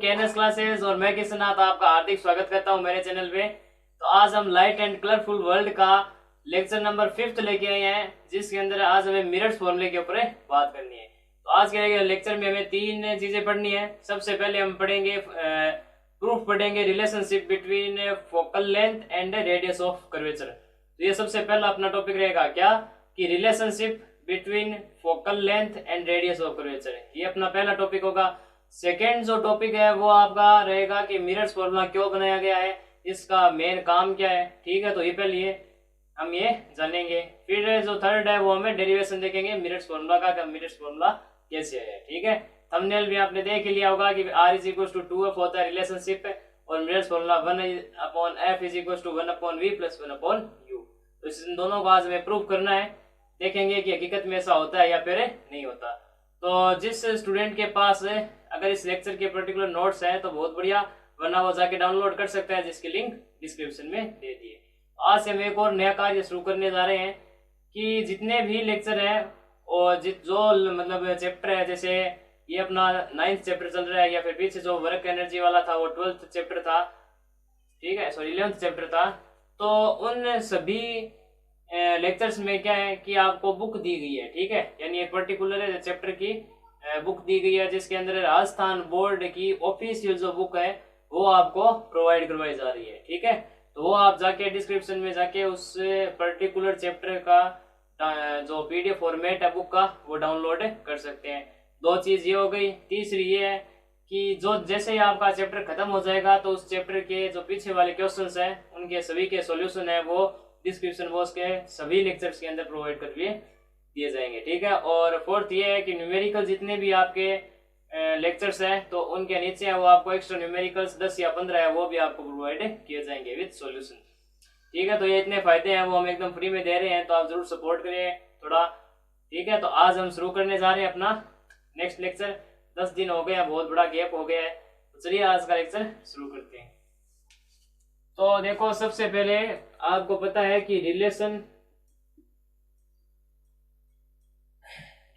KNS classes और मैं किशनाथ आपका हार्दिक स्वागत करता हूं मेरे चैनल पे। तो आज हम लाइट एंड कलरफुल वर्ल्ड का लेक्चर नंबर 5 लेके आए हैं, जिसके अंदर आज हमें मिरर्स फॉर्मूले के ऊपर बात करनी है। तो आज के लेक्चर में हमें 3 चीजें पढ़नी है। सबसे पहले हम पढ़ेंगे प्रूफ पढ़ेंगे relationship between focal length and radius of curvature. तो ये सबसे पहला अपना टॉपिक रहेगा क्या कि relationship between focal length and radius of curvature. ये अपना पहला टॉपिक होगा। सेकेंड जो टॉपिक है वो आपका रहेगा कि मिरर्स फॉर्मूला क्यों बनाया गया है, इसका मेन काम क्या है। ठीक है, तो ये पहले हम ये जानेंगे। फिर जो थर्ड है वो हमें डेरिवेशन देखेंगे मिरर्स फॉर्मूला का, मिरर्स फॉर्मूला कैसे है। ठीक है, थंबनेल भी आपने देख लिया होगा कि R is equal to 2F होता है रिलेशनशिप और mirrors formula 1/F is equal to 1/V plus 1/U। तो इन दोनों को आज हमें प्रूव करना है, देखेंगे कि हकीकत में ऐसा होता है या फिर नहीं होता। तो जिस स्टूडेंट के पास अगर इस लेक्चर के पर्टिकुलर नोट्स है तो बहुत बढ़िया, वरना वो जाके डाउनलोड कर सकता है, जिसकी लिंक डिस्क्रिप्शन में दे दिए। आज से हम एक और नया कार्य शुरू करने जा रहे हैं कि जितने भी लेक्चर है और जो मतलब चैप्टर है, जैसे ये अपना 9th चैप्टर चल रहा है या फिर पीछे जो वर्क एनर्जी वाला था वो 12th चैप्टर था, ठीक है, सॉरी 11th चैप्टर था। तो उन सभी लेक्चर्स में क्या है कि आपको बुक दी गई है। ठीक है, यानी एक पर्टिकुलर चैप्टर की बुक दी गई है, जिसके अंदर राजस्थान बोर्ड की ऑफिशियल जो बुक है वो आपको प्रोवाइड करवाई जा रही है। ठीक है, तो वो आप जाके डिस्क्रिप्शन में जाके उस पर्टिकुलर चैप्टर का जो PDF फॉर्मेट है बुक का वो डाउनलोड कर सकते हैं। 2 चीज ये हो गई। तीसरी ये है कि जो जैसे ही आपका चैप्टर खत्म हो जाएगा तो उस चैप्टर के जो पीछे वाले क्वेश्चंस हैं उनके सभी के सॉल्यूशन है वो डिस्क्रिप्शन बॉक्स के सभी लेक्चर्स के अंदर प्रोवाइड कर दिए जाएंगे। ठीक है, और फोर्थ ये है कि न्यूमेरिकल जितने भी आपके लेक्चर्स हैं तो उनके नीचे है वो आपको एक्स्ट्रा न्यूमेरिकल्स 10 या 15 है वो भी आपको प्रोवाइड किए जाएंगे विद सॉल्यूशन। ठीक है, तो ये इतने फायदे हैं वो हम एकदम फ्री में दे रहे हैं, तो आप जरूर सपोर्ट करिए थोड़ा। ठीक है, तो आज हम शुरू करने जा रहे हैं अपना नेक्स्ट लेक्चर। 10 दिन हो गया, बहुत बड़ा गैप हो गया है, तो चलिए आज का लेक्चर शुरू करते हैं। तो देखो, सबसे पहले आपको पता है कि relation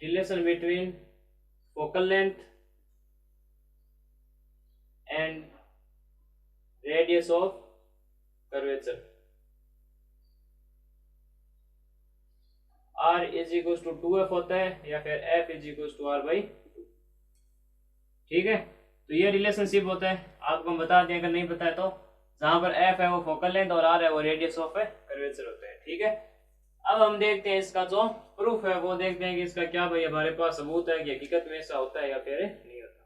between focal length and radius of curvature R is equal to 2F होता है या फिर F is equal to R/2। ठीक है, तो ये रिलेशनशिप होता है, आपको हम बता दें अगर नहीं पता है तो। जहां पर F है वो फोकल लेंथ और R है वो रेडियस ऑफ कर्वेचर होता है। ठीक है, अब हम देखते हैं इसका जो प्रूफ है वो देखते हैं कि इसका क्या भाई हमारे पास सबूत है कि हकीकत में ऐसा होता है या फिर नहीं होता।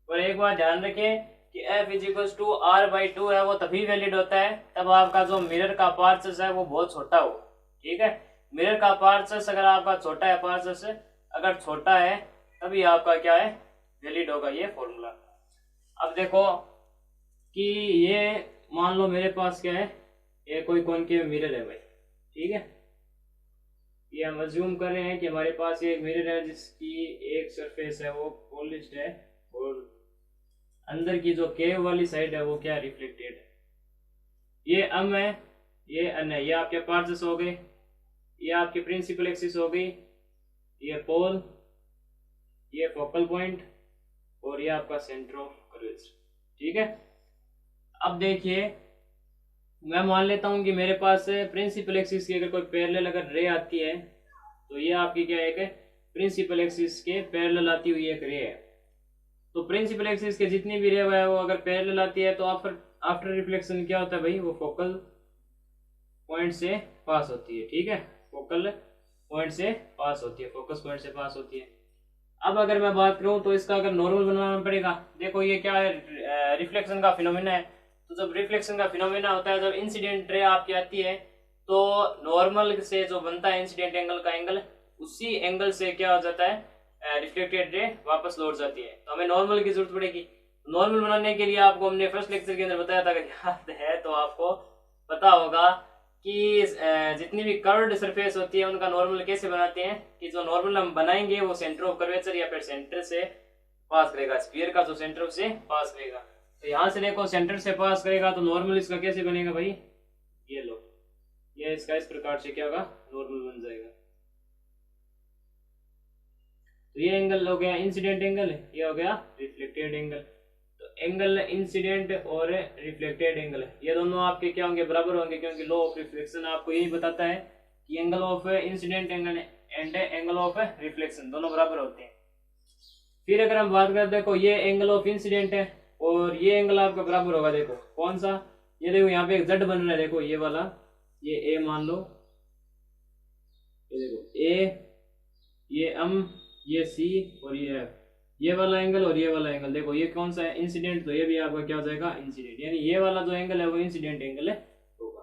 पर एक बात ध्यान रखें कि F is equal to R/2 है वो तभी वैलिड होता है तब आपका जो मिरर का पार्चस है वो बहुत छोटा हो। ठीक है, मिरर का पार्चस अगर आपका छोटा है, पार्चस अगर छोटा है तभी आपका क्या है वैलिड होगा ये फॉर्मूला। अब देखो कि ये मान लो मेरे पास क्या है, ये कोई कॉनकेव मिरर है भाई। ठीक है, ये हम अज्यूम कर रहे हैं कि हमारे पास ये एक मिरर है जिसकी एक सरफेस है वो पॉलिश्ड है और अंदर की जो केव वाली साइड है वो क्या रिफ्लेक्टेड है। ये अम है, ये अन है, ये आपके पार्चस हो गए, ये आपकी प्रिंसिपल एक्सिस हो गई, ये पोल, ये फोकल पॉइंट और ये आपका सेंटर ऑफ कर्वेचर। ठीक है, अब देखिए मैं मान लेता हूं कि मेरे पास प्रिंसिपल एक्सिस की अगर कोई पैरेलल अगर रे आती है तो ये आपकी क्या है, प्रिंसिपल एक्सिस के पैरेलल आती हुई एक रे है। तो प्रिंसिपल एक्सिस के जितनी भी रे है वो अगर पैरेलल आती है तो आफ्टर रिफ्लेक्शन क्या होता है भाई, वो फोकल पॉइंट से पास होती है। ठीक है, फोकल पॉइंट से पास होती है, फोकस पॉइंट से पास होती है। अब अगर मैं बात करूं तो इसका अगर नॉर्मल बनाना पड़ेगा। देखो ये क्या है, रिफ्लेक्शन का फिनोमेना है। तो जब रिफ्लेक्शन का फिनोमेना होता है, जब इंसिडेंट रे आपकी आती है तो नॉर्मल से जो बनता है इंसिडेंट एंगल का एंगल, उसी एंगल से क्या हो जाता है, रिफ्लेक्टेड रे वापस लौट जाती है। तो हमें नॉर्मल की जरूरत पड़ेगी। नॉर्मल बनाने के लिए आपको हमने फर्स्ट लेक्चर के अंदर बताया था, अगर याद है तो आपको पता होगा कि जितनी भी कर्व्ड सरफेस होती है उनका नॉर्मल कैसे बनाते हैं कि जो नॉर्मल हम बनाएंगे वो सेंटर ऑफ कर्वेचर या फिर सेंटर से पास करेगा, स्फीयर का जो सेंटर से पास करेगा। तो यहाँ से देखो सेंटर से पास करेगा तो नॉर्मल इसका कैसे बनेगा भाई, ये लो, ये इसका इस प्रकार से क्या होगा, नॉर्मल बन जाएगा। तो ये एंगल हो गया इंसिडेंट एंगल, ये हो गया रिफ्लेक्टेड एंगल। तो एंगल इंसिडेंट और रिफ्लेक्टेड एंगल, ये दोनों आपके क्या होंगे, बराबर होंगे, क्योंकि लॉ ऑफ रिफ्लेक्शन आपको यही बताता है कि angle of incident angle and angle of reflection दोनों बराबर होते हैं। फिर अगर हम बात करें, देखो ये एंगल ऑफ इंसिडेंट है और ये एंगल आपका बराबर होगा, देखो कौन सा, ये देखो यहाँ पे एक जेड बन रहा है, देखो ये वाला, ये ए मान लो, ये देखो ए, ये एम, ये सी और ये एफ, ये वाला एंगल और ये वाला एंगल, देखो ये कौन सा है, इंसिडेंट, तो ये भी आपका क्या हो जाएगा, इंसिडेंट, यानी ये वाला जो एंगल है वो इंसिडेंट एंगल होगा।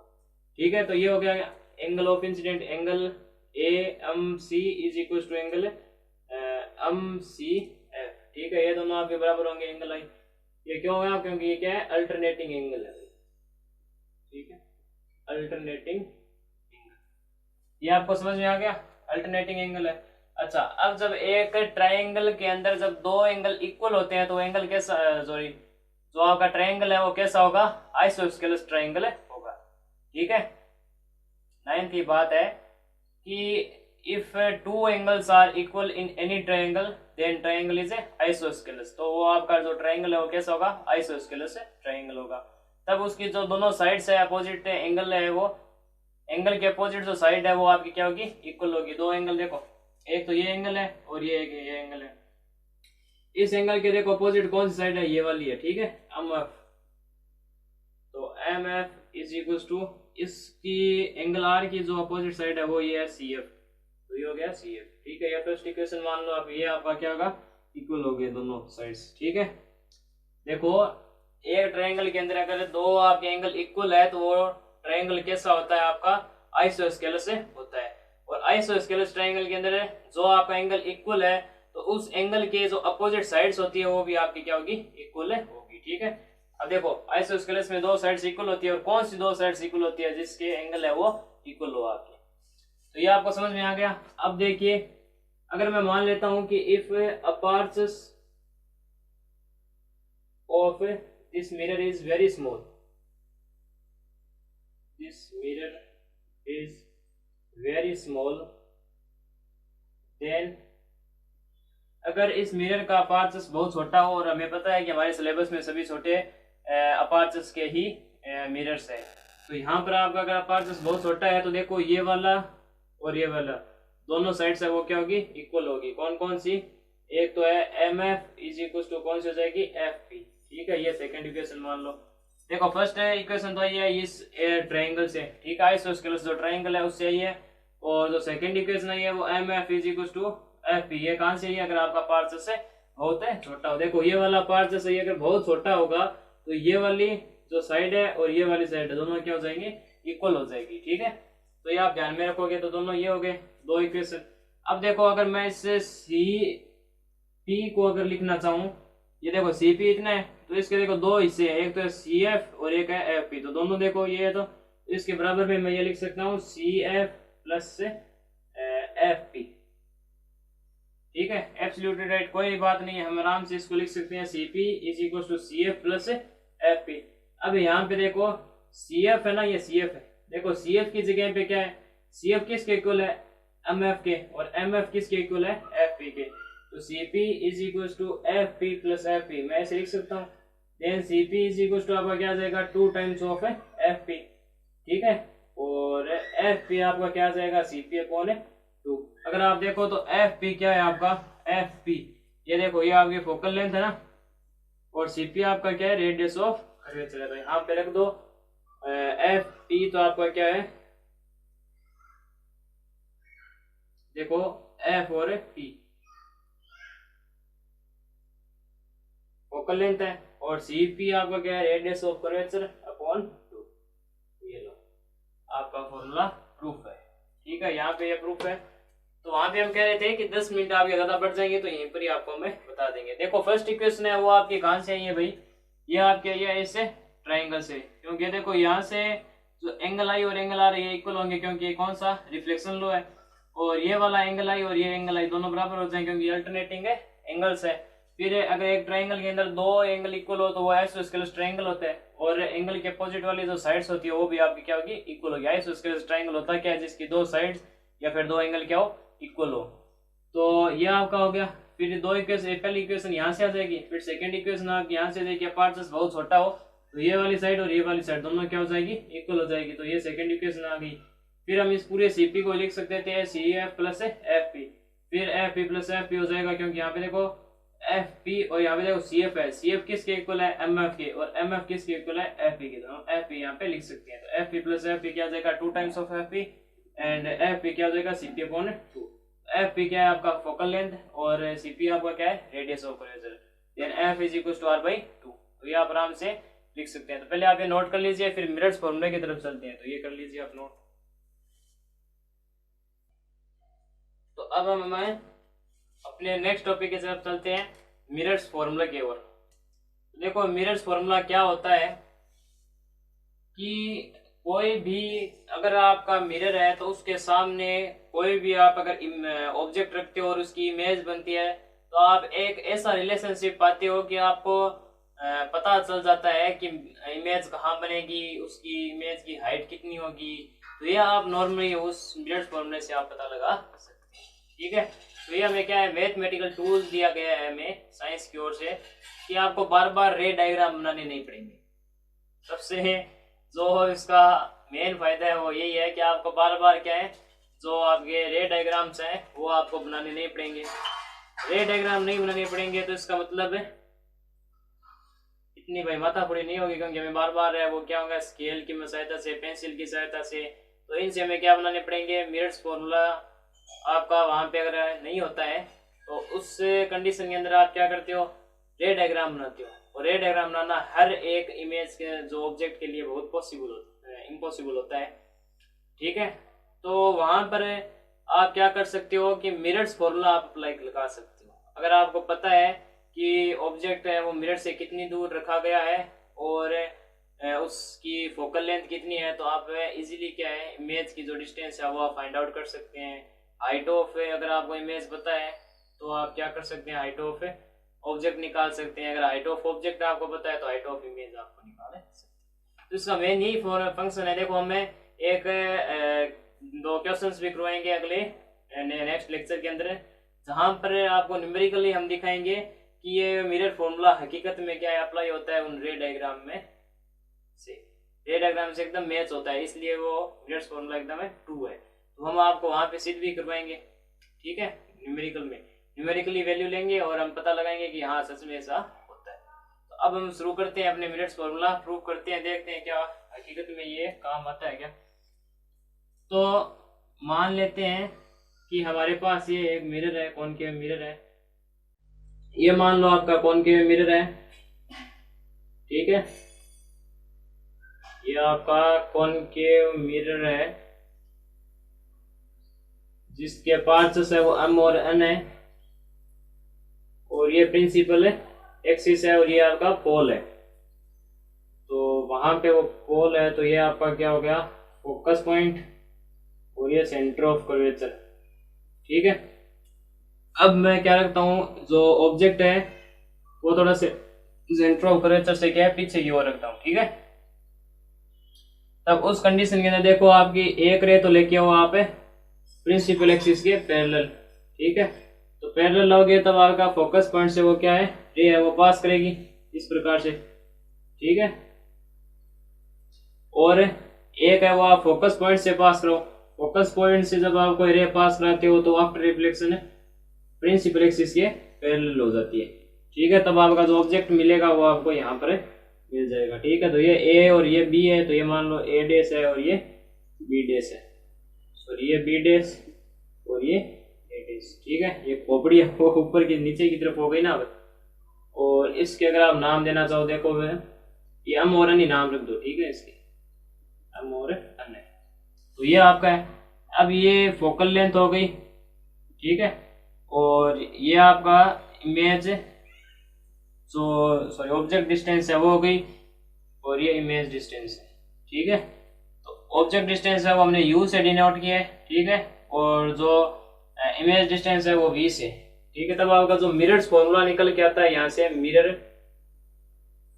ठीक है, तो ये हो गया angle of incident, angle A M C is equal to angle M C F. ठीक है, ये दोनों आपके बराबर होंगे एंगल आई। ये क्यों होगा, क्योंकि ये क्या है, अल्टरनेटिंग एंगल है। ठीक है, अल्टरनेटिंग एंगल, ये आपको समझ में आ गया, अल्टरनेटिंग एंगल है। अच्छा, अब जब एक ट्रायंगल के अंदर जब दो एंगल इक्वल होते हैं तो एंगल कैसा, सॉरी, जो आपका ट्रायंगल है वो कैसा होगा, आइसोस्केलस ट्रायंगल होगा। ठीक है, 9th की बात है कि if two angles are equal in any triangle then triangle is isosceles, तो वो आपका जो ट्रायंगल है वो कैसा होगा, आइसोस्केलस ट्रायंगल होगा। तब उसकी जो दोनों साइड्स है, अपोजिट एंगल है, वो एंगल के अपोजिट जो साइड है वो आपकी क्या होगी, इक्वल होगी। दो एंगल देखो, एक तो ये एंगल है और ये एंगल है, इस एंगल के देखो अपोजिट कौन सी साइड है, ये वाली है। ठीक है, एम एफ, तो M F is equal to इसकी एंगल आर की जो अपोजिट साइड है वो ये है सी एफ, तो ये हो गया सी एफ। ठीक है, ये फर्स्ट इक्वेशन मान लो आप, ये आपका क्या होगा, इक्वल हो गए दोनों साइड्स। ठीक है, देखो एक ट्रायंगल के अंदर अगर दो आपके एंगल इक्वल है तो वो ट्रायंगल कैसा होता है, आपका आइसोस्केलस होता है। और आइसोस्केलस ट्रायंगल के अंदर जो आपका एंगल इक्वल है तो उस एंगल के जो अपोजिट साइड्स होती है वो भी आपकी क्या होगी, इक्वल होगी। ठीक है, अब देखो आइसोस्केलस में दो साइड्स इक्वल होती है, और कौन सी दो साइड्स इक्वल होती है, जिसके एंगल है वो इक्वल हो आपके। तो ये आपको समझ में आ गया। अब देखिए, अगर मैं मान लेता हूं कि if apertures of this mirror is very small, this mirror is very small, then अगर इस मिरर का अपर्चर्स बहुत छोटा हो, और हमें पता है कि हमारे सिलेबस में सभी छोटे अपर्चर्स के ही मिरर्स है, तो यहाँ पर आपका अगर अपर्चर्स बहुत छोटा है तो देखो ये वाला और ये वाला दोनों साइड से वो क्या होगी, इक्वल होगी। कौन कौन सी, एक तो है M F is equal to कौन सी हो जाएगी, एफ पी। ठीक है, ये सेकंड इक्वेशन मान लो। देखो फर्स्ट इक्वेशन तो ये है इस ट्रायंगल से, ठीक है, आइसोस्केलस जो ट्रायंगल है उससे ये, और जो सेकंड इक्वेशन है वो M F is equal to F P, ये कहां से है, अगर आपका अपर्चर्स है बहुत है छोटा हो। देखो ये वाला अपर्चर्स है अगर बहुत छोटा होगा तो ये वाली जो साइड है और ये वाली साइड है दोनों क्या हो जाएंगे, इक्वल हो जाएगी। ठीक है, तो ये आप ध्यान में रखोगे, तो दोनों ये हो गए दो इक्वेशन। अब देखो अगर मैं इससे सी पी को अगर लिखना चाहूं, ये देखो सी पी इतना है तो इसके देखो दो हिस्से हैं, एक तो सी एफ और एक है एफ पी, तो दोनों देखो ये है, तो इसके बराबर में मैं ये लिख सकता हूँ C F plus F P. ठीक है, एब्सोल्युटली राइट, कोई बात नहीं है, हम आराम से इसको लिख सकते हैं C P is equal to C F plus F P. अब यहाँ पे देखो सी एफ है ना, ये सी एफ है, देखो सी एफ की जगह पे क्या है, सी एफ किसके इक्वल है, एम एफ के, और एम एफ किसके इक्वल है, एफ पी के, तो C P is equal to F P plus F P, मैं ऐसे लिख सकता हूँ। Then C P is equal to आपका क्या आ जाएगा, 2 टाइम्स ऑफ एफ पी। ठीक है, और एफ पी आपका क्या आ जाएगा, सी पी अपॉन 2। अगर आप देखो तो एफ पी क्या है आपका, एफ पी, ये देखो ये आपकी फोकल लेंथ है ना, और सी पी आपका क्या है, रेडियस ऑफ कर्वेचर है। तो यहाँ पे रख दो एफ पी, तो आपका क्या है, देखो एफ और पी फोकल लेंथ है, और सी पी आपका क्या है, रेडियस ऑफ कर्वेचर अपॉन 2। ये लो आपका फॉर्मूला प्रूफ है। ठीक है, यहाँ पे ये प्रूफ है। तो वहां पे हम कह रहे थे कि 10 मिनट आपके ज्यादा बढ़ जाएंगे, तो यहीं पर ही आपको हमें बता देंगे। देखो फर्स्ट इक्वेशन है वो आपकी कहां से आई है भाई, ये आपके ये इससे ट्रायंगल से, क्योंकि देखो यहाँ से जो एंगल आई और एंगल आर ये इक्वल होंगे, क्योंकि ये कौन सा रिफ्लेक्शन लो है, और ये वाला एंगल आई और ये एंगल आई दोनों बराबर हो जाएंगे, क्योंकि अल्टरनेटिंग है एंगल्स है। फिर अगर एक ट्रायंगल के अंदर दो एंगल इक्वल हो तो वो आइसोस्केलस ट्रायंगल होता है, और एंगल के अपोजिट वाली जो साइड्स होती है वो भी आपकी क्या होगी, इक्वल होगी। आइसोस्केलस ट्रायंगल होता क्या है, जिसकी दो साइड्स या फिर दो एंगल क्या हो, इक्वल हो। तो ये आपका हो गया फिर दो इक्वेशन, पहली इक्वेशन यहाँ से आ जाएगी, फिर सेकंड इक्वेशन आपकी यहाँ से आ जाएगी। पार्ट्स बहुत छोटा हो तो ये वाली साइड और ये वाली साइड दोनों क्या हो जाएगी, इक्वल हो जाएगी। तो ये सेकंड इक्वेशन आ गई। फिर हम इस पूरे सीपी को लिख सकते थे C F plus F P, फिर F P plus F P हो जाएगा, क्योंकि यहाँ पे देखो एफ पी और यहाँ पे देखो सी एफ है। सी एफ किसके इक्वल है, एम एफ के, और एम एफ किसके इक्वल है, एफ पी के। तो हम एफ पी यहाँ पे लिख सकते हैं। तो F P plus F P क्या हो जाएगा, 2 times of F P, and F P क्या हो जाएगा, C P upon 2। F P क्या है आपका फोकल लेंथ, और सी पी आपका क्या है, radius of curvature. Then F is equal to R by 2। तो ये आप आराम से लिख सकते हैं। तो पहले आप ये नोट कर लीजिए, फिर मिरर्स फॉर्मूले की तरफ चलते हैं। तो ये कर लीजिए आप नोट। तो अब हम हमें अपने नेक्स्ट टॉपिक की तरफ चलते हैं, मिरर्स फॉर्मूला की ओर। देखो मिरर्स फॉर्मूला क्या होता है कि कोई भी अगर आपका मिरर है तो उसके सामने कोई भी आप अगर ऑब्जेक्ट रखते हो और उसकी इमेज बनती है, तो आप एक ऐसा रिलेशनशिप पाते हो कि आपको पता चल जाता है कि इमेज कहाँ बनेगी, उसकी इमेज की हाइट कितनी होगी। तो ये आप नॉर्मली उस मिरर्स फॉर्मूले से आप पता लगा सकते हैं। ठीक है, तो ये हमें क्या है, मैथमेटिकल टूल्स दिया गया है हमें साइंस की ओर से कि आपको बार बार रे डायग्राम बनाने नहीं पड़ेंगे। सबसे जो इसका मेन फायदा है वो यही है कि आपको बार बार क्या है, जो आपके रे डायग्राम्स हैं वो आपको बनाने नहीं पड़ेंगे। रे डायग्राम नहीं बनाने पड़ेंगे तो इसका मतलब है इतनी भाई माथापड़ी नहीं होगी, क्योंकि हमें बार बार है वो क्या होगा, स्केल की सहायता से, पेंसिल की सहायता से, तो इनसे हमें क्या बनाने पड़ेंगे, मिरर्स फॉर्मूला आपका वहां पे अगर नहीं होता है तो उस कंडीशन के अंदर आप क्या करते हो, रे डायग्राम बनाते हो। और रे डायग्राम बनाना हर एक इमेज के जो ऑब्जेक्ट के लिए बहुत इम्पॉसिबल होता है। ठीक है, तो वहां पर आप क्या कर सकते हो कि मिरर्स फॉर्मूला आप अप्लाई लगा सकते हो। अगर आपको पता है कि ऑब्जेक्ट है वो मिरर से कितनी दूर रखा गया है और उसकी फोकल लेंथ कितनी है, तो आप इजीली क्या है, इमेज की जो डिस्टेंस है वो आप फाइंड आउट कर सकते हैं। हाइट ऑफ अगर आपको इमेज पता है तो आप क्या कर सकते हैं, हाइट ऑफ ऑब्जेक्ट निकाल सकते हैं। अगर हाइट ऑफ ऑब्जेक्ट आपको पता है तो हाइट ऑफ इमेज आपको निकाल सकते हैं। तो इसका मेन यही फंक्शन है। देखो हमें एक दो क्वेश्चंस भी करवाएंगे अगले नेक्स्ट लेक्चर के अंदर, जहां पर आपको न्यूमेरिकली हम दिखाएंगे कि ये मिरर फॉर्मूला हकीकत में क्या अप्लाई होता है उन रे डायग्राम में से। रे डायग्राम से एकदम मैच होता है, इसलिए वो मिरर्स फॉर्मूला एकदम ट्रू है। तो हम आपको वहां पे सिद्ध भी करवाएंगे। ठीक है, न्यूमेरिकली वैल्यू लेंगे और हम पता लगाएंगे कि हाँ सच में ऐसा होता है। तो अब हम शुरू करते हैं अपने मिरर्स फॉर्मूला प्रूव करते हैं, देखते हैं क्या हकीकत में ये काम आता है क्या। तो मान लेते हैं कि हमारे पास ये एक मिरर है, कॉनकेव मिरर है। ये मान लो आपका कॉनकेव मिरर है। ठीक है, ये आपका कॉनकेव मिरर है जिसके पार्ट्स है वो m और n है, और ये प्रिंसिपल एक्सिस है और ये आपका पोल है। तो वहां पे वो पोल है, तो ये आपका क्या हो गया, फोकस पॉइंट, और ये सेंटर ऑफ कर्वेचर। ठीक है, अब मैं क्या रखता हूँ, जो ऑब्जेक्ट है वो थोड़ा से सेंटर ऑफ कर्वेचर से क्या है, पीछे की ओर रखता हूँ। ठीक है, तब उस कंडीशन के अंदर देखो आपकी एक रे तो लेके आओ आप प्रिंसिपल एक्सिस के पैरेलल। ठीक है, तो पैरेलल लोगे तब आपका फोकस पॉइंट से वो क्या है, रे है वो पास करेगी इस प्रकार से। ठीक है, और एक है वो आप फोकस पॉइंट से पास करो। फोकस पॉइंट से जब आप कोई रे पास कराते हो तो आफ्टर रिफ्लेक्शन प्रिंसिपल एक्सिस के पैरेलल हो जाती है। ठीक है, तब आपका जो ऑब्जेक्ट मिलेगा वो आपको यहाँ पर मिल जाएगा। ठीक है, तो ये ए और ये बी है, तो ये मान लो ए डैश है और ये बी डैश है, सॉरी ये बी डैश और ये ए डैश। ठीक है, ये खोपड़ी वो ऊपर की नीचे की तरफ हो गई ना। और इसके अगर आप नाम देना चाहो, देखो ये एम और एन ही नाम रख दो। ठीक है, इसके एम और एन है, तो ये आपका है। अब ये फोकल लेंथ हो गई। ठीक है, और ये आपका इमेज जो सॉरी ऑब्जेक्ट डिस्टेंस है वो हो गई, और ये इमेज डिस्टेंस है। ठीक है, तो ऑब्जेक्ट डिस्टेंस है वो हमने u से डिनोट किया है। ठीक है, और जो इमेज डिस्टेंस है वो v से। ठीक है, तब आपका जो मिरर्स फॉर्मूला निकल के आता है यहाँ से, मिरर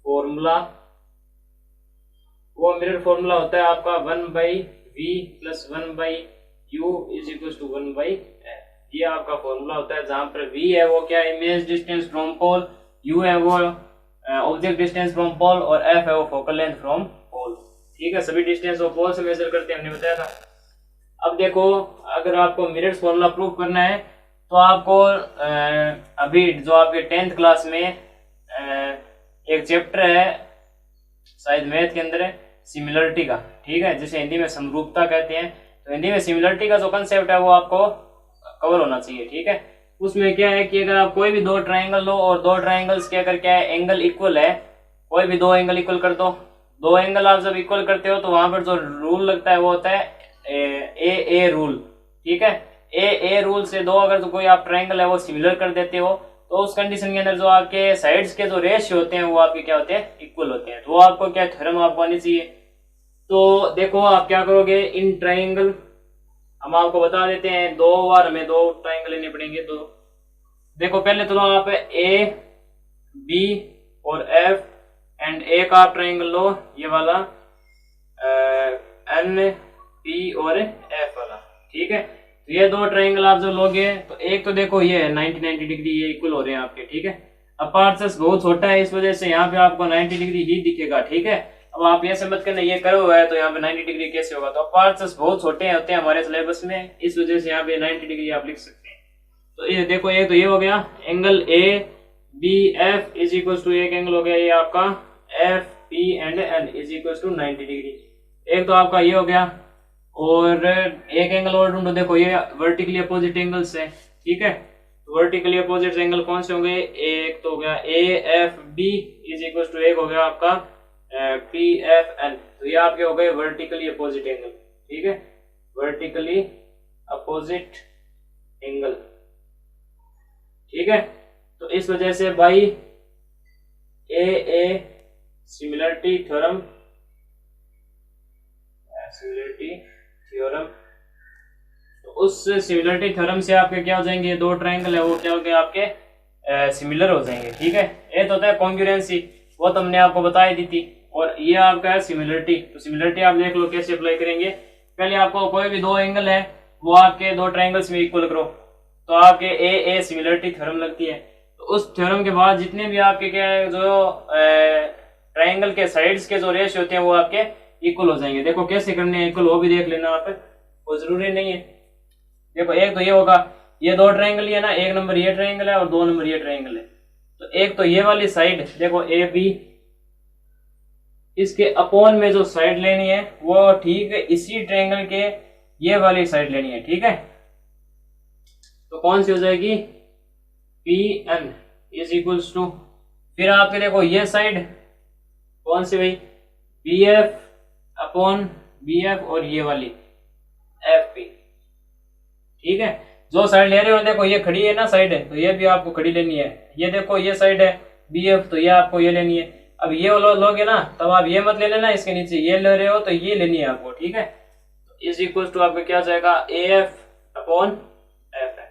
फॉर्मूला, वो मिरर फॉर्मूला होता है आपका 1/v + 1/u = 1/f। ये आपका फॉर्मूला होता है, जहां पर v है वो क्या है, image distance from pole, u है वो ऑब्जेक्ट डिस्टेंस फ्रॉम पोल और f है वो फोकल लेंथ फ्रॉम पोल। ठीक है, सभी डिस्टेंस वो पोल से मेजर करते हैं, हमने बताया था। अब देखो, अगर आपको मिरर्स फॉर्मूला प्रूव करना है तो आपको अभी जो आपके 10th क्लास में एक चैप्टर है शायद मैथ के अंदर है, सिमिलरिटी का। ठीक है, जिसे हिंदी में समरूपता कहते हैं। तो हिंदी में सिमिलरिटी का जो कंसेप्ट है वो आपको कवर होना चाहिए। ठीक है, उसमें क्या है कि अगर आप कोई भी दो ट्राइंगल लो और दो ट्राइंगल्स के अगर क्या है एंगल इक्वल है, कोई भी दो एंगल इक्वल कर दो एंगल आप जब इक्वल करते हो तो वहां पर जो रूल लगता है वो होता है ए रूल। ठीक है, ए रूल से दो अगर तो कोई आप ट्राइंगल है वो सिमिलर कर देते हो तो उस कंडीशन के अंदर जो आपके साइड्स के जो रेशियो होते हैं वो आपके क्या होते हैं, इक्वल होते हैं। तो आपको क्या थ्योरम आपको आनी चाहिए। तो देखो आप क्या करोगे, इन ट्राइंगल हम आपको बता देते हैं, दो बार हमें दो ट्राइंगल लेने पड़ेंगे। तो देखो पहले तो आप ए बी और एफ एंड ए का आप ट्राइंगल लो, ये वाला एन पी और एफ वाला। ठीक है, तो ये दो ट्राइंगल आप जो लोगे तो एक तो देखो ये है 90 डिग्री, ये इक्वल हो रहे हैं आपके। ठीक है, अपार्चस बहुत छोटा है इस वजह से यहाँ पे आपको 90 डिग्री ही दिखेगा। ठीक है, अब आप ये समझ करना ये करो हुआ है तो यहाँ पे 90 डिग्री कैसे होगा, तो अपार्चस बहुत छोटे होते हैं हमारे सिलेबस में, इस वजह से यहाँ पे 90 डिग्री आप लिख सकते हैं। तो ये देखो, ये तो ये हो गया angle A B F is equal to, एक एंगल हो गया ये आपका F P and N is equal to 90 degree. एक तो आपका ये हो गया, और एक एंगल और ढूंढो। देखो ये वर्टिकली अपोजिट एंगल्स है। ठीक है, वर्टिकली अपोजिट एंगल कौन से होंगे, एक तो हो गया A F B is equal to, एक हो गया आपका पी एफ एन। तो ये आपके हो गए वर्टिकली अपोजिट एंगल। ठीक है, वर्टिकली अपोजिट एंगल। ठीक है, तो इस वजह से बाई ए सिमिलरिटी थ्योरम, तो उस सिमिलरिटी थ्योरम से आपके क्या हो जाएंगे, दो ट्राइंगल है वो क्या हो गए आपके सिमिलर हो जाएंगे। ठीक है, ये तो होता है कॉन्ग्रुएंसी, वो तो हमने आपको बता ही दी थी। और ये आपका है सिमिलरिटी। तो सिमिलरिटी आप देख लो कैसे अप्लाई करेंगे। पहले आपको कोई भी दो एंगल है वो आपके दो ट्राइंगल्स में इक्वल करो, तो आपके ए सिमिलरिटी थ्योरम लगती है। तो उस थ्योरम के बाद जितने भी आपके क्या है जो ट्राइंगल के साइड्स के जो रेशियो होते हैं वो आपके इक्वल हो जाएंगे। देखो कैसे करने हैं इक्वल, वो भी देख लेना आप, वो जरूरी नहीं है। देखो एक तो ये होगा, ये दो ट्राइंगल है ना, एक नंबर ये ट्राइंगल है और दो नंबर ये ट्राइंगल है। तो एक तो ये वाली साइड देखो ए बी, इसके अपोन में जो साइड लेनी है वो ठीक है इसी ट्राइंगल के ये वाली साइड लेनी है। ठीक है, तो कौन सी हो जाएगी, P N is equals to, फिर आपके देखो ये साइड कौन सी भाई, B F upon B F और ये वाली एफ पी। ठीक है, जो साइड ले रहे हो देखो ये खड़ी है ना साइड है, तो ये भी आपको खड़ी लेनी है। ये देखो ये साइड है बी एफ, तो ये आपको ये लेनी है। अब ये लोगे ना तब आप ये मत ले लेना, इसके नीचे ये ले रहे हो तो ये लेनी है आपको। ठीक है, तो इज इक्वल टू आपका क्या जाएगा, ए एफ अपॉन एफ है।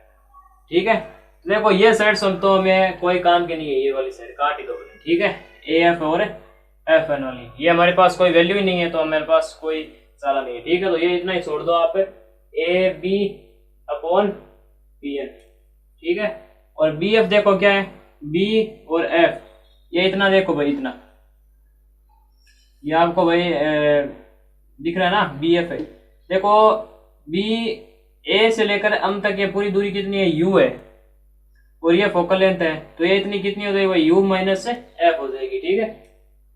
ठीक है, देखो ये साइड सुन तो हमें कोई काम की नहीं है, ये वाली साइड काट ही दो। ठीक है, ए एफ और एफ एन वाली, ये हमारे पास कोई वैल्यू ही नहीं है तो हमारे पास कोई साला नहीं है। ठीक है, तो ये इतना ही छोड़ दो आप, A B upon P N. ठीक है, और बी एफ देखो क्या है, बी और एफ, ये इतना देखो भाई, इतना ये आपको भाई दिख रहा है ना, बी एफ है। देखो बी ए से लेकर एम तक ये पूरी दूरी कितनी है, यू है, और ये फोकल लेंथ है, तो ये इतनी कितनी हो जाएगी भाई, यू माइनस एफ हो जाएगी। ठीक है,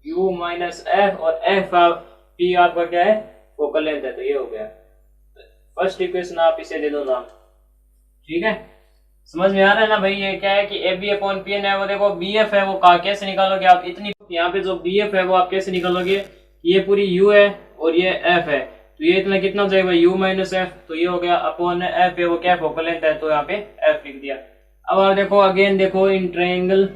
यू माइनस एफ, और एफ पी आपका क्या है, फोकल लेंथ है, तो ये हो गया फर्स्ट इक्वेशन, आप इसे दे दो नाम। ठीक है, समझ में आ रहा है ना भाई, ये क्या है कि A B upon P N है। वो देखो बी एफ है वो कैसे निकालोगे आप, इतनी यहाँ पे जो बी एफ है वो आप कैसे निकालोगे, ये पूरी यू है और ये एफ है, तो ये इतना कितना हो जाएगा, यू माइनस एफ, तो ये हो गया अपॉन एफ है वो क्या फोकल लेंथ है, तो यहाँ पे एफ लिख दिया। अब आप देखो अगेन देखो इन ट्रायंगल,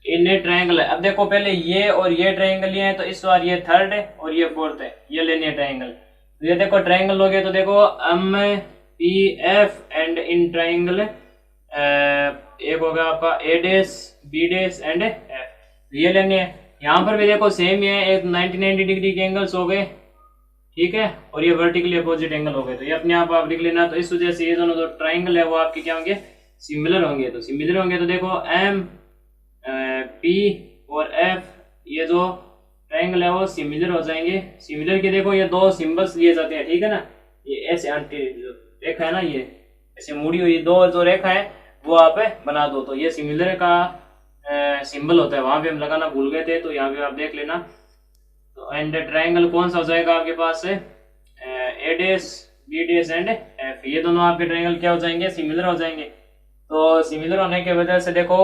इन ट्रायंगल है। अब देखो पहले ये और ये ट्रायंगल है, तो इस बार ये थर्ड है और ये फोर्थ है, ये लेनी है ट्रायंगल। तो ये देखो ट्रायंगल लोगे तो देखो M P F and in triangle एक होगा आपका A dash B dash and F, तो ये लेने हैं। यहाँ पर भी देखो सेम ही है, एक 90 डिग्री के एंगल्स हो गए। ठीक है, और ये वर्टिकली अपोजिट एंगल हो गए, तो ये अपने आप लिख लेना। तो इस वजह से ये दोनों जो ट्राइंगल है वो आपके क्या होंगे, सिमिलर होंगे। तो सिमिलर होंगे तो देखो एम पी और एफ, ये जो ट्राइंगल है वो सिमिलर हो जाएंगे। सिमिलर के देखो ये दो सिंबल्स लिए जाते हैं, ठीक है ना, ये ऐसे आंटी रेखा है ना, ये ऐसे मुड़ी हुई दो जो रेखा है वो आप बना दो, तो ये सिमिलर का सिंबल होता है। वहां पे हम लगाना भूल गए थे, तो यहाँ पे आप देख लेना। तो एंड ट्राइंगल कौन सा हो जाएगा आपके पास है, ए dash B dash and F, ये दोनों आपके ट्राइंगल क्या हो जाएंगे, सिमिलर हो जाएंगे। तो सिमिलर होने की वजह से देखो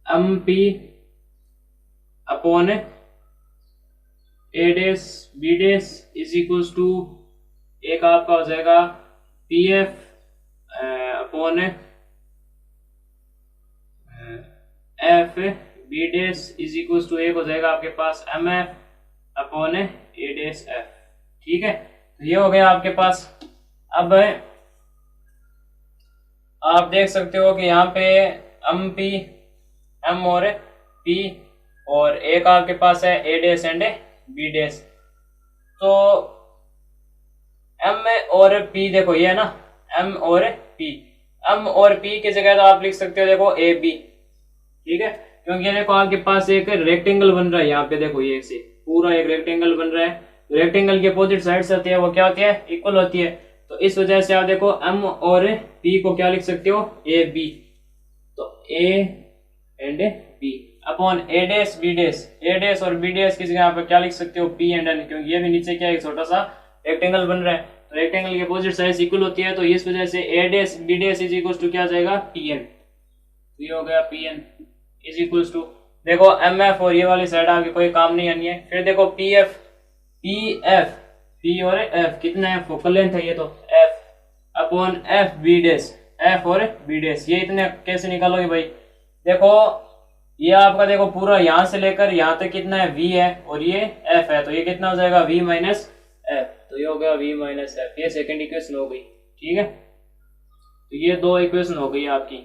M P upon A dash B dash is equals to, एक आपका हो जाएगा P F upon F B dash is equals to, एक हो जाएगा आपके पास M F upon A dash F. ठीक है, तो ये हो गया आपके पास। अब आप देख सकते हो कि यहाँ पे एम पी, एम और पी, और एक आपके पास है ए डेस एंड बी डेस। तो एम और पी देखो ये है ना, एम और पी, एम और पी की जगह तो आप लिख सकते हो देखो ए बी, ठीक है, क्योंकि ये देखो आपके पास एक रेक्टेंगल बन रहा है, यहाँ पे देखो ये से पूरा एक रेक्टेंगल बन रहा है। रेक्टेंगल के अपोजिट साइड से होती है वो क्या होती है, इक्वल होती है। तो इस वजह से आप देखो एम और पी को क्या लिख सकते हो, ए बी, तो A and B upon A dash B dash, A dash और बी डेस की जगह आप क्या लिख सकते हो, पी एंड एन, क्योंकि ये भी नीचे क्या एक छोटा सा रेक्टेंगल बन रहा है, तो रेक्टेंगल की अपोजिट साइड इक्वल होती है, तो इस वजह से A dash B dash is equal to क्या जाएगा, पी एन। तो ये हो गया P N is equal to, देखो एम एफ और ये वाली साइड आगे कोई काम नहीं आनी है। फिर देखो P F, P F, P और एफ कितना है, फोकल लेंथ है ये, तो F upon F B dash, F और बी डेस, ये इतने कैसे निकालोगे भाई, देखो ये आपका देखो पूरा यहाँ से लेकर यहाँ तक कितना है, v है, और ये f है, तो ये कितना हो जाएगा, v माइनस एफ, तो ये हो गया v माइनस एफ। ये सेकंड इक्वेशन हो गई, ठीक है। तो ये दो इक्वेशन हो गई आपकी,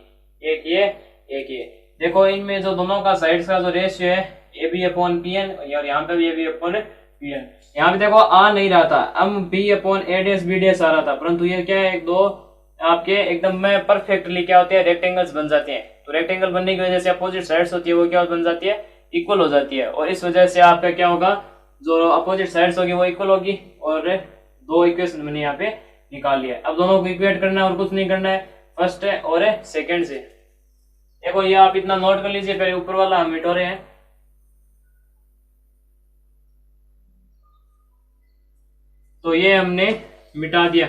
एक ये एक ये। देखो इनमें जो दोनों का साइड्स का जो रेशियो है A B upon P N, और यहाँ पे भी A B upon P N. यहाँ पे देखो आ नहीं रहा था, M B upon A dash B dash आ रहा था, परंतु ये क्या है, एक दो आपके एकदम में परफेक्टली क्या होते हैं, रेक्टेंगल्स बन जाते हैं। तो रेक्टेंगल बनने की वजह से अपोजिट साइड्स होती है वो क्या बन जाती है, इक्वल हो जाती है, और इस वजह से आपका क्या होगा, जो अपोजिट साइड्स होगी वो इक्वल होगी, और दो इक्वेशन मैंने यहाँ पे निकाल लिया। अब दोनों को इक्वेट करना है और कुछ नहीं करना है, फर्स्ट है और सेकेंड से। देखो ये आप इतना नोट कर लीजिए, पहले ऊपर वाला हम मिटा रहे हैं, तो ये हमने मिटा दिया।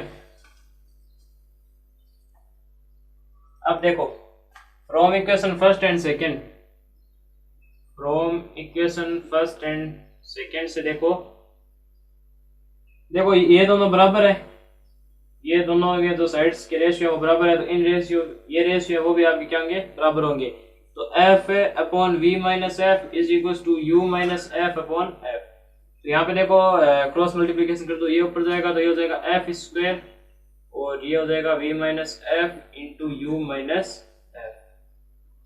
अब देखो from equation first and second, from equation first and second से देखो ये दोनों बराबर है, ये दोनों के जो साइड्स के रेशियो वो बराबर है, तो इन रेशियो ये रेशियो वो भी आपके क्या होंगे, बराबर होंगे। तो F upon V minus F is equal to U minus F upon F. तो यहाँ पे देखो क्रॉस मल्टीप्लीकेशन कर दो, ये ऊपर जाएगा तो ये हो जाएगा एफ स्क्वायर, और ये हो जाएगा v minus F into U minus F.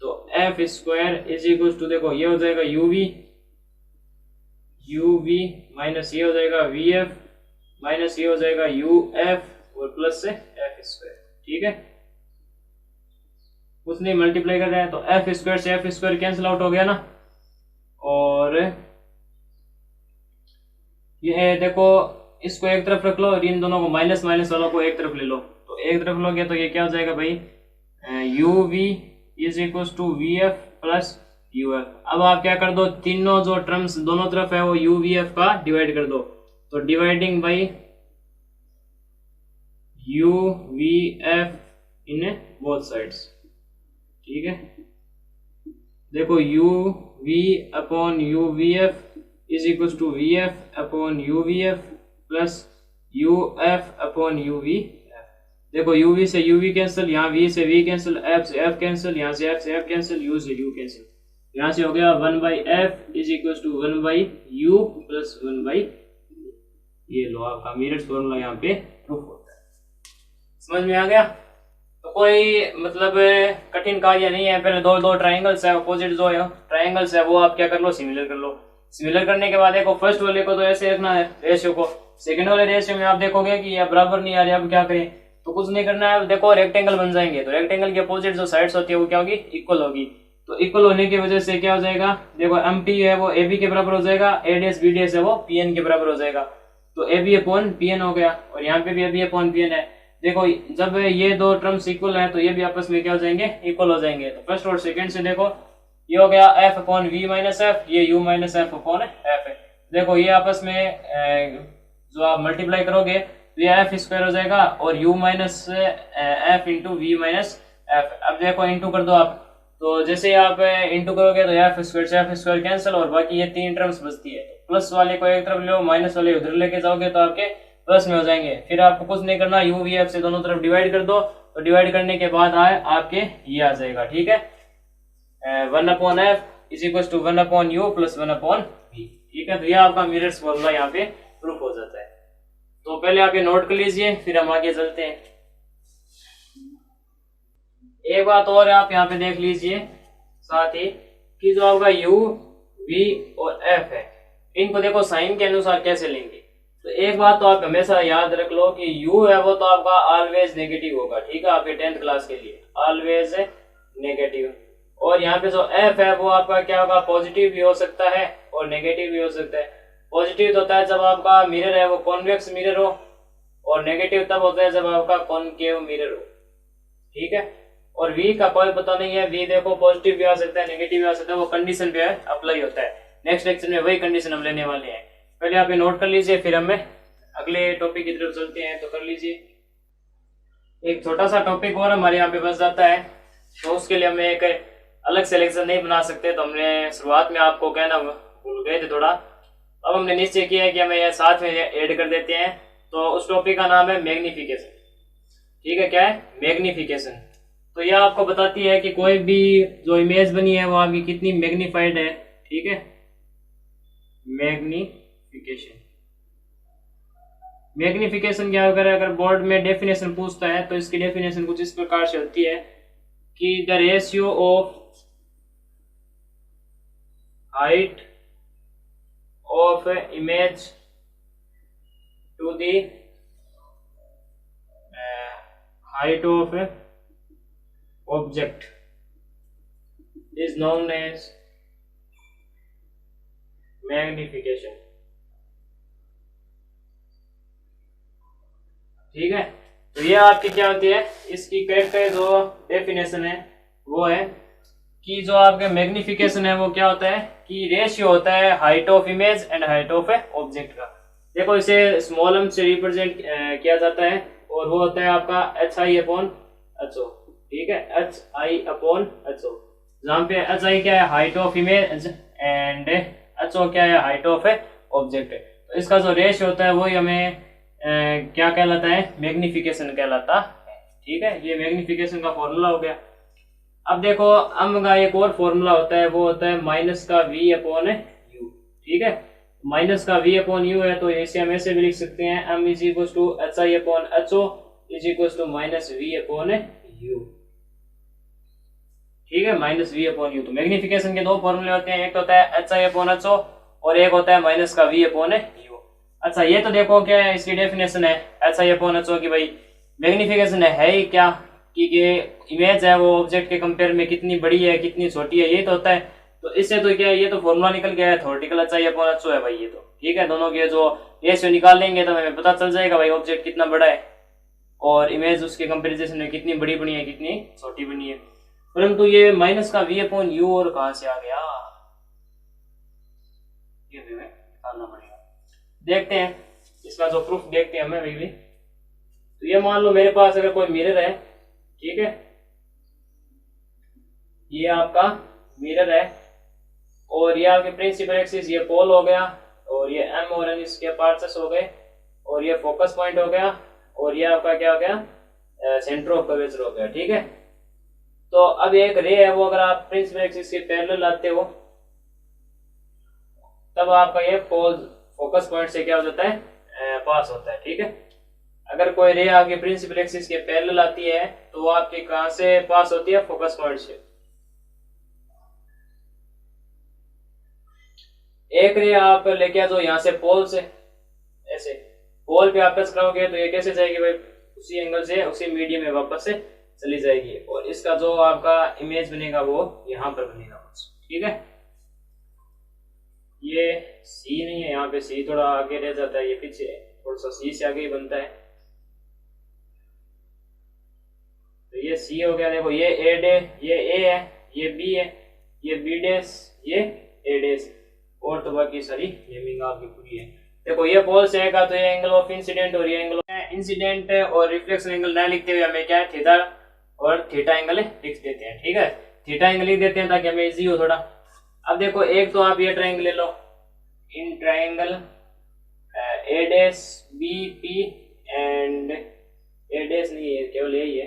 तो F square is equal to, देखो ये हो जाएगा यूवी माइनस ये हो जाएगा वी एफ माइनस ये हो जाएगा यू एफ, और प्लस से एफ स्क्वायर, ठीक है। कुछ नहीं, मल्टीप्लाई कर रहे हैं, तो एफ स्क्वायर से एफ स्क्वायर कैंसिल आउट हो गया ना, और ये देखो इसको एक तरफ रख लो, और इन दोनों को माइनस माइनस वालों को एक तरफ ले लो, तो एक तरफ लोगे तो ये क्या हो जाएगा भाई, U V is equal to V F plus U F. अब आप क्या कर दो, तीनों जो टर्म्स दोनों तरफ है वो यू वी एफ का डिवाइड कर दो, तो dividing by U V F in both sides, ठीक है। देखो U V upon U V F is equal to V F upon U V F plus U F upon U V F. देखो U V से U V cancel, यहाँ V से V cancel, F से F cancel, यहाँ से F cancel, U से U cancel, यहाँ से हो गया 1 by F is equal to 1 by U plus 1 by, ये लो आपका मीरर्स फॉर्मूला यहाँ पे प्रूफ होता है। समझ में आ गया? तो कोई मतलब कठिन कार्य नहीं है, पहले दो ट्राइंगल्स है, अपोजिट जो है ट्राइंगल्स है वो आप क्या कर लो, सिमिलर कर लो। सिमिलर करने के बाद देखो फर्स्ट वाले को तो ऐसे रखना है रेशियो को, सेकंड वाले रेशियो में आप देखोगे कि ये बराबर नहीं आ रही, अब क्या करें, तो कुछ नहीं करना है, देखो रेक्टेंगल बन जाएंगे, तो रेक्टेंगल के अपोजिट जो साइड्स होती है वो क्या होगी, इक्वल होगी। तो इक्वल होने की वजह से क्या हो जाएगा, देखो एमपी है वो एबी के बराबर हो जाएगा, एडीएस बीडीएस है वो पीएन के बराबर हो जाएगा, तो एबी अपॉन पीएन हो गया, और यहाँ पे भी एबी अपॉन पीएन है। देखो जब ये दो टर्म्स इक्वल है तो ये भी आपस में क्या हो जाएंगे, इक्वल हो जाएंगे। तो फर्स्ट और सेकंड से देखो ये हो गया F upon V minus F, ये U minus F upon F है। देखो ये आपस में जो आप मल्टीप्लाई करोगे तो ये एफ स्क्वायर हो जाएगा और U minus F into V minus F. अब देखो इंटू कर दो आप, तो जैसे आप इंटू करोगे तो एफ स्क्वायर से एफ स्क्वायर कैंसिल, और बाकी ये तीन टर्म्स बचती है। तो प्लस वाले को एक तरफ लो, माइनस वाले उधर लेके जाओगे तो आपके प्लस में हो जाएंगे। फिर आपको कुछ नहीं करना, यू वी एफ से दोनों तरफ डिवाइड कर दो, तो डिवाइड करने के बाद आए आपके ये आ जाएगा, ठीक है, 1 upon F is equal to 1 upon U plus 1 upon V, ठीक है। तो ये आपका मिरर्स फॉर्मूला यहाँ पे प्रूफ हो जाता है। तो पहले आप ये नोट कर लीजिए, फिर हम आगे चलते हैं। एक बात और आप यहाँ पे देख लीजिए साथ ही कि जो आपका यू वी और एफ है, इनको देखो साइन के अनुसार कैसे लेंगे। तो एक बात तो आप हमेशा याद रख लो कि u है वो तो आपका ऑलवेज नेगेटिव होगा, ठीक है, आपके 10th क्लास के लिए ऑलवेज नेगेटिव। और यहाँ पे जो f है वो आपका क्या होगा, पॉजिटिव भी हो सकता है और नेगेटिव भी हो सकता है। पॉजिटिव तो होता है जब आपका मिरर है वो कॉन्वेक्स मिरर हो, और नेगेटिव तब होता है जब आपका कॉनकेव मिरर हो, ठीक है। और v का कोई पता नहीं है, v देखो पॉजिटिव भी आ सकता है नेगेटिव भी आ सकता है, वो कंडीशन पे अप्लाई होता है। नेक्स्ट लेक्चर में वही कंडीशन हम लेने वाले हैं। पहले आप ये नोट कर लीजिए, फिर हम अगले टॉपिक की तरफ चलते हैं। तो कर लीजिए, एक छोटा सा टॉपिक और हमारे यहाँ पे बच जाता है, तो उसके लिए हमें एक अलग से लेक्चर नहीं बना सकते, तो हमने शुरुआत में आपको कहना भूल गए थे थोड़ा, अब हमने निश्चय किया है कि हमें यह साथ में ऐड कर देते हैं। तो उस टॉपिक का नाम है मैग्निफिकेशन, ठीक है, क्या है, मैग्निफिकेशन। तो यह आपको बताती है कि कोई भी जो इमेज बनी है वो आपकी कितनी मैग्नीफाइड है, ठीक है, मैग्निफिकेशन। मैग्निफिकेशन क्या होगा, अगर बोर्ड में डेफिनेशन पूछता है तो इसकी डेफिनेशन कुछ इस प्रकार से होती है कि the ratio of height of image to the height of object is known as magnification, ठीक है। तो ये आपकी क्या होती है, इसकी करेक्ट जो डेफिनेशन है वो है कि जो आपके मैग्निफिकेशन है वो क्या होता है कि रेशियो होता है height of image and height of object का। देखो इसे स्मॉल एम से रिप्रेजेंट किया जाता है, और वो होता है आपका H I upon H O, ठीक है, H I upon H O, जहाँ पे एच आई क्या है, height of image, and H O क्या है, हाइट ऑफ ऑब्जेक्ट है। तो इसका जो रेशियो होता है वही हमें क्या कहलाता है, मैग्निफिकेशन कहलाता है, ठीक है। ये मैग्निफिकेशन का फॉर्मूला हो गया। अब देखो m का एक और फॉर्मूला होता है, वो होता है माइनस का v अपॉन यू, ठीक है। माइनस का v अपॉन यू है तो इसे हम ऐसे भी लिख सकते हैं, m is equal to H I upon H O is equal to minus v upon U, ठीक है, माइनस v अपॉन यू। तो मैग्निफिकेशन के दो फॉर्मूले होते हैं, एक होता है H I upon H O और एक होता है माइनस का v अपॉन यू। अच्छा ये तो देखो क्या है, इसकी डेफिनेशन है H I upon H O की भाई मैग्निफिकेशन है ही क्या कि इमेज है वो ऑब्जेक्ट के कंपेयर में कितनी बड़ी है कितनी छोटी है, ये तो होता है। तो इससे तो क्या है, ये तो फॉर्मूला निकल गया है, theoretical H I upon H O है भाई ये तो, ठीक है। दोनों के जो रेशियो निकाल लेंगे तो हमें पता चल जाएगा भाई ऑब्जेक्ट कितना बड़ा है और इमेज उसके कंपेरिजन में कितनी बड़ी बनी है कितनी छोटी बनी है। परंतु ये माइनस का v अपॉन यू और कहां से आ गया, ये भी हमें निकालना पड़ेगा। देखते हैं इसका जो प्रूफ देखते हैं हमें अभी भी। तो ये मान लो मेरे पास अगर कोई मिरर है, ठीक है, ये आपका मिरर है और ये आपके प्रिंसिपल एक्सिस ये पोल हो गया और ये m और n इसके पार्ट्स हो गए और ये फोकस पॉइंट हो गया और ये आपका क्या हो गया, सेंटर ऑफ कर्वेचर हो गया, ठीक है। तो अब एक रे है वो अगर आप प्रिंसिपल एक्सिस के पैरेलल लाते हो तब आपका ये पोल फोकस पॉइंट से क्या हो जाता है, पास होता है, ठीक है। अगर कोई रे आपके प्रिंसिपल एक्सिस के पैरेलल आती है तो वो आपके कहां से पास होती है, फोकस पॉइंट से। एक रे आप लेके आ जाओ यहाँ से पोल से, ऐसे पोल पे आप टच कराओगे तो ये कैसे जाएगी भाई, उसी एंगल से उसी मीडियम में वापस से चली जाएगी, और इसका जो आपका इमेज बनेगा वो यहाँ पर बनेगा बस। ठीक है, ये सी नहीं है, यहाँ पे सी थोड़ा आगे रह जाता है, ये पीछे थोड़ा सा सी से आगे ही बनता है। तो ये सी हो गया, देखो ये ए डे, ये ए है, ये बी है, ये बी डैश, ये ए डैश, और तो बाकी सारी नेमिंग आपकी पूरी है। देखो ये पोल से आएगा तो ये एंगल ऑफ इंसिडेंट और ये एंगल ऑफ इंसिडेंट और रिफ्लेक्शन एंगल ना लिखते हुए हमें क्या है थीटा और थीटा एंगल लिख देते हैं। ठीक है, थीटा एंगल लिख देते हैं ताकि हमें इजी हो थोड़ा। अब देखो एक तो आप ये ट्रायंगल ले लो, in triangle A dash B P and A dash नहीं है, केवल यही है,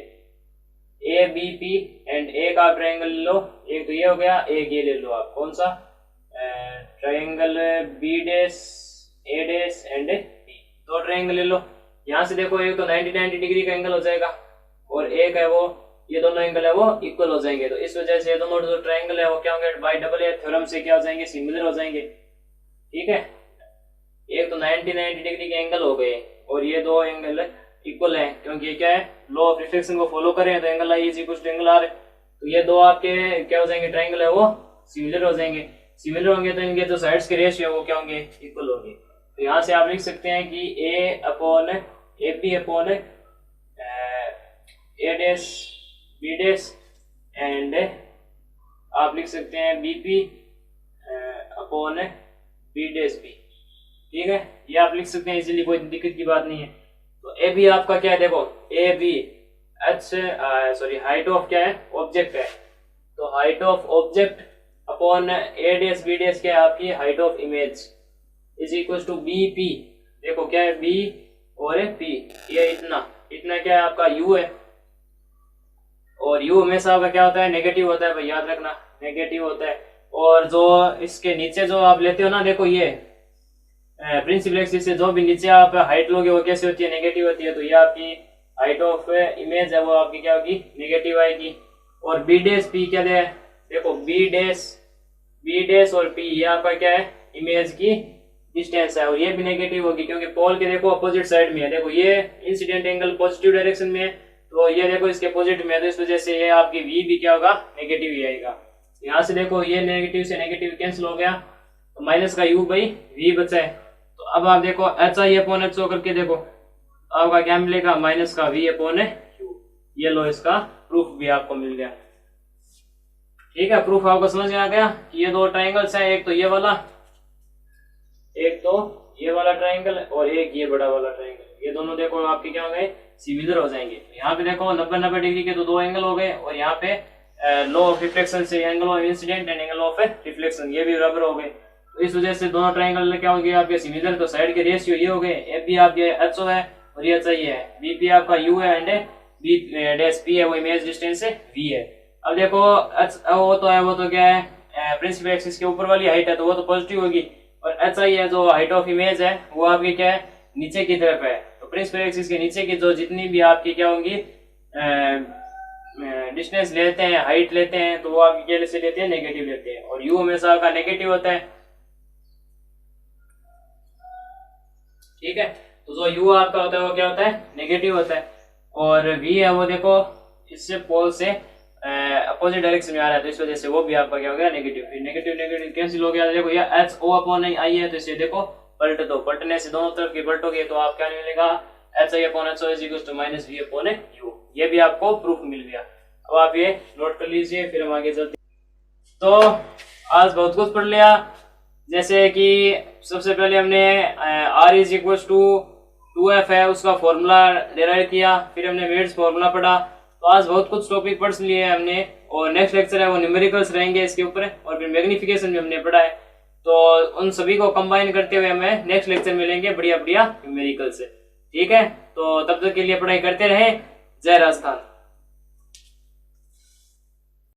ए बी पी एंड एक आप ट्रायंगल ले लो, एक तो ये हो गया, एक ये ले लो आप, कौन सा triangle B dash A dash and B, दो ट्रायंगल ले लो। यहाँ से देखो एक तो 90 डिग्री का एंगल हो जाएगा और एक है वो, ये दोनों एंगल है वो इक्वल हो जाएंगे, तो इस वजह से ये दोनों जो ट्रायंगल है वो क्या होंगे, बाय डबल ए थ्योरम से क्या हो जाएंगे, सिमिलर हो जाएंगे। ठीक है, एक तो 90 डिग्री के एंगल हो गए और ये दो एंगल इक्वल है, क्योंकि ये क्या है, लॉ ऑफ रिफ्लेक्शन को फॉलो करें तो angle I is equal to angle R, तो ये दो आपके क्या हो जाएंगे, ट्रायंगल है वो सिमिलर हो जाएंगे। सिमिलर होंगे तो इनके जो साइड्स के रेशियो है वो क्या होंगे, इक्वल होंगे। तो यहाँ से आप लिख सकते हैं कि A upon A B upon A dash B dash and आप लिख सकते हैं B P upon B dash B. ठीक है, ये आप लिख सकते हैं इजीली, कोई दिक्कत की बात नहीं है। तो ए बी आपका क्या है, देखो ए बी हाइट ऑफ क्या है, ऑब्जेक्ट है, तो height of object upon A dash B dash क्या है आपकी height of image is equal to B P. देखो क्या है, बी और पी, ये इतना इतना क्या है आपका यू है, और यू हमेशा आपका क्या होता है, नेगेटिव होता है भाई, याद रखना नेगेटिव होता है। और जो इसके नीचे जो आप लेते हो ना, देखो ये प्रिंसिपल एक्सिस से जो भी नीचे आप हाइट लोगे वो कैसे होती है, नेगेटिव होती है, तो ये आपकी हाइट ऑफ इमेज है वो आपकी क्या होगी, नेगेटिव आएगी। और बी डैश पी क्या है, देखो बी डैश और पी, ये आपका क्या है, इमेज की डिस्टेंस है, और ये भी नेगेटिव होगी क्योंकि पोल के देखो अपोजिट साइड में है। देखो ये इंसिडेंट एंगल पॉजिटिव डायरेक्शन में है, तो ये देखो इसके पॉजिटिव में है, तो इस वजह से ये आपकी वी भी क्या होगा, नेगेटिव ही आएगा। यहाँ से देखो ये नेगेटिव से नेगेटिव कैंसिल हो गया, तो माइनस का यू बाई वी बचा है। तो अब आप देखो H I upon H O करके देखो, आपका क्या मिलेगा, माइनस का वी अपॉन यू। ये लो, इसका प्रूफ भी आपको मिल गया। ठीक है, प्रूफ आपको समझ में आ गया कि ये दो ट्राइंगल्स हैं, एक तो ये वाला, एक तो ये वाला ट्राइंगल और एक ये बड़ा वाला ट्राइंगल, ये दोनों देखो आपके क्या हो गए, सिमिलर हो जाएंगे। यहाँ पे देखो 90 डिग्री के तो दो एंगल हो गए, और यहाँ पे लॉ ऑफ रिफ्लेक्शन से angle of incident and angle of reflection ये भी बराबर हो गए, तो इस वजह से दोनों ट्राइंगल क्या हो गए आपके सिमिलर। तो साइड के रेशियो ये हो गए, ए बी आपके एच ओ है और ये एच आई है, बी पी आपका यू है एंड बी डैश पी है वो इमेज डिस्टेंस है वी है। अब देखो एच ओ तो है, वो तो क्या है प्रिंसिपल एक्सिस के ऊपर वाली हाइट है, तो वो तो पॉजिटिव होगी, और एच आई है जो हाइट ऑफ इमेज है वो आपकी क्या है, नीचे की तरफ है। तो प्रिंसिपल एक्सिस के नीचे की जो जितनी भी आपकी क्या होंगी डिस्टेंस लेते हैं, हाइट लेते हैं, तो वो आपकी क्या से लेते हैं, नेगेटिव लेते हैं, और यू हमेशा आपका नेगेटिव होता है। ठीक है, तो जो यू आपका होता है वो क्या होता है, नेगेटिव होता है, और वी है वो देखो इससे पोल से अपोजिट डायरेक्शन में आ रहा है, तो इस वजह से वो भी आपका क्या हो गया, नेगेटिव। फिर नेगेटिव नेगेटिव कैंसिल हो गया, देखो ये एच ओ अपॉन आई है, तो इसे देखो पलट दो, पलटने से दोनों तरफ की पलटोगे तो आप क्या मिलेगा, H I upon H O is equal to minus V upon U. ये भी आपको प्रूफ मिल गया। अब आप ये नोट कर लीजिए, फिर हम आगे चलते। तो आज बहुत कुछ पढ़ लिया, जैसे कि सबसे पहले हमने are is equal to 2f है उसका फॉर्मूला डेराइव किया, फिर हमने मेड्स फॉर्मूला पढ़ा। तो आज बहुत कुछ टॉपिक पढ़ लिए हमने, और नेक्स्ट लेक्चर है वो न्यूमेरिकल्स रहेंगे इसके ऊपर, और फिर मैग्निफिकेशन भी हमने पढ़ा है। तो उन सभी को कंबाइन करते हुए हमें नेक्स्ट लेक्चर मिलेंगे बढ़िया बढ़िया न्यूमेरिकल से। ठीक है, तो तब तक के लिए पढ़ाई करते रहें। जय राजस्थान।